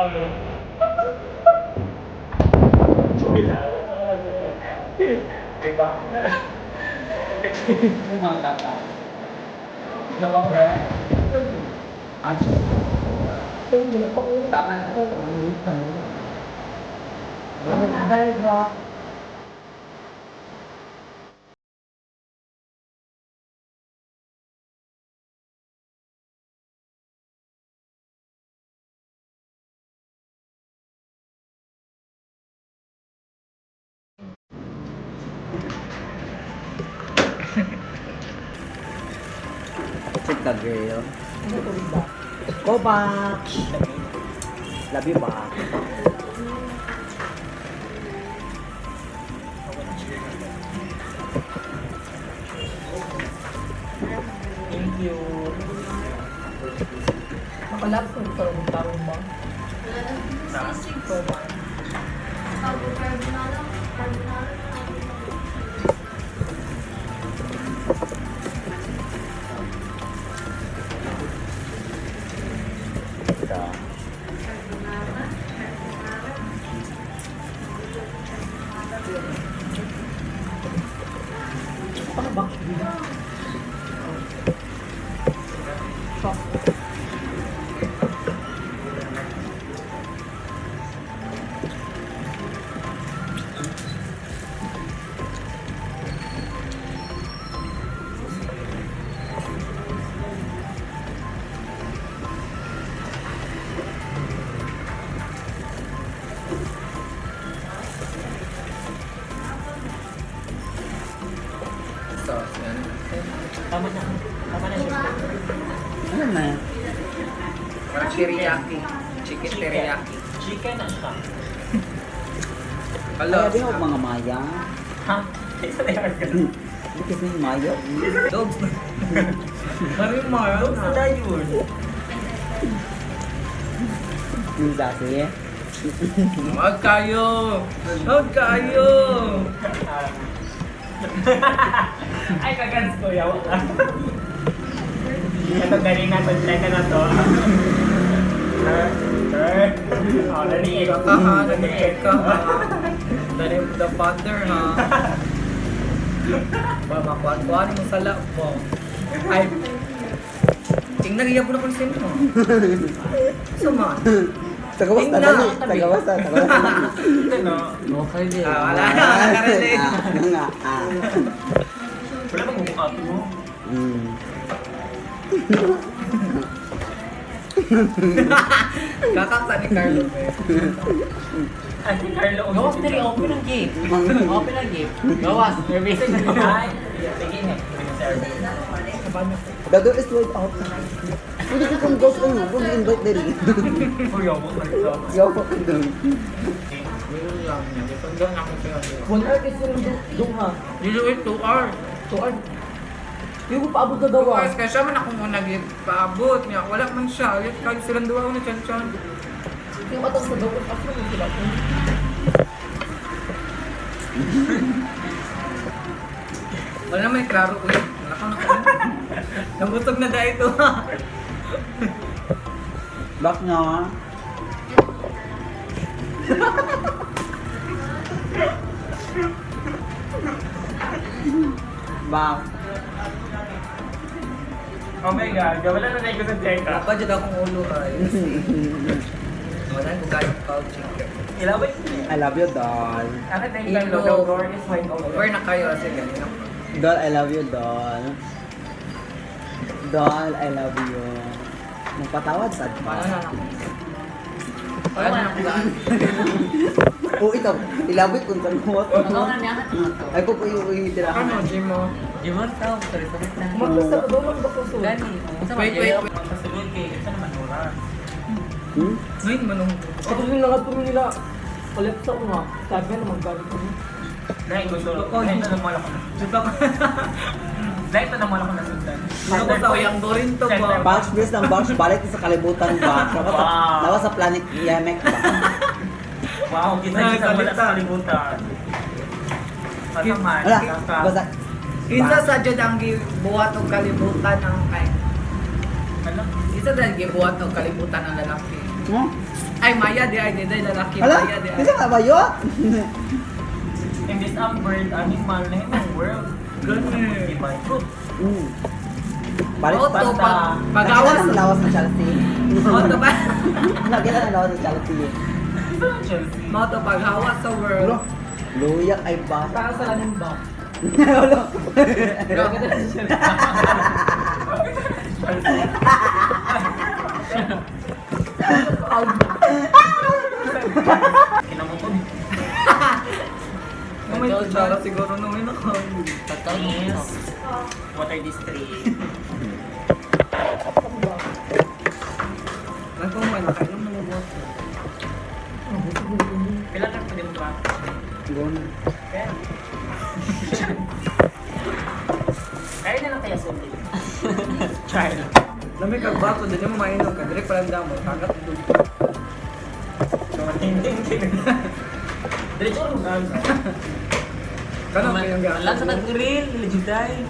Bila. Diba? Yung mga tata. Nawang ba? At tama na. Dahil ba? Check the girl. Go back. Love you back. Thank you. Makalap ko ito ang tawag mo. Ano ba? Sauce yan. Tama na. Tama na siya. Ano na? Parang teriyaki. Chicken teriyaki. Chicken na siya. Hello. Kaya di ako mga maya. Ha? Isa na yung ganun. Hindi kasi yung maya. Dogs. Maraming mahal. Dogs na yun. Yung dati. Huwag kayo. Huwag kayo. Ay, kagans ko yaw. Ito galing na to. Teka na to. Oh, naniig Check ka ha. Nag-check ka ha. The father ha. Ba, makuha-kuha mo sa lap mo. Ay. Tingnan iya po na kung sino. Suma. Tagawas na dali. Tagawas na. Tagawas na. Ano? Okay din. Wala na. Nakarinig. Nga. Wala bang mukha mo? Kakaksa ni Carlo. Ay, si Carlo. Gawas diri, open ang gate. Open ang gate. Gawas. Nervous na ay. Sige nga. The door is wide out. Pwede ko kung ghost ano, kung invite dali. Kuya mo. Yaw ko ka doon. Yun lang niya. Ipagdan ako siya. 1 hour kasi rin doon ha. Dilo 2 hours. 2 hours. Yung ko paabot na daw 2 ah. hours kaya siya man ako muna paabot niya. Wala man siya. Ulit kayo silang duwa ko na chan-chan. Yung matang sa daw, ako naman sila. Wala naman yung klaro ko yun. Wala ka na ko. Nabutog na dahil ito. Back nga. Back. Oh my God. Wala na tayo sa check up. Apa dyan akong ulo ay. Wala ko kayong cow chicken. Ilabay ko I love you, doll. Bakit tayo Carlo? The door is wide open. Over na kayo kasi ganyan. Doll, I love you, doll. Doll, I love you. Magpatawad sa Ano na pa. ako? Wala na ako gaan. Oh, ito. Ilabot kung tanong Ano na niya? Ay, po po yung tirahan. Ano, Jim mo? Jimon tao, sorry na. Magpasta ko doon ba ko so? Gani. Wait, wait, wait. Magpasulod kay isa naman oras. Wait, manong. Ako yung nakatulong nila. Ulit sa mga. Sabi na magbalit ko. Dahil gusto ko. Dahil ito naman ako na. Dahil ito naman ako nasundan. Ano ko sa uyang dorin to ba? Bounce base ng bounce, balik sa kalibutan ba? Wow. Nawa sa planet Yamek ba? Wow, kita Ay, kita wala kalita. sa kalibutan. Mataman. Wala, basta. Kinsa sa dyan ang gibuhat o kalibutan ng kay. Ano? Isa dahil gibuhat o kalibutan ng lalaki. Hmm? Ay, Maya di ay di lalaki. Hala? Maya di ay. Kasi nga ba yun? Imbis ang bird, animal na yung world. Ganun. Diba? Truth. Balik Auto, basta- pagawas. Nakita ng lawas ng Chelsea. Auto ba? Nakita ng lawas ng Chelsea. Ito ang Chelsea. Moto paghawas sa Ulo. world. Luyak ay ba? Para sa lamin ba? Ulo. Grabe na siya. Kinamutod. May kutsara siguro nung ina ko. Yes. Water district. Nagkong malaki nung nangubos. Kailan lang pwede mo ba? Gone. Kaya. Kaya na lang kaya sulit. Child. Lamig kag bato, di mo mainom ka. Direk palang damo. Kagat doon. So, ting-ting. Diretso ko lang. Kanon kayong Lang sa tag-grill, legit ay.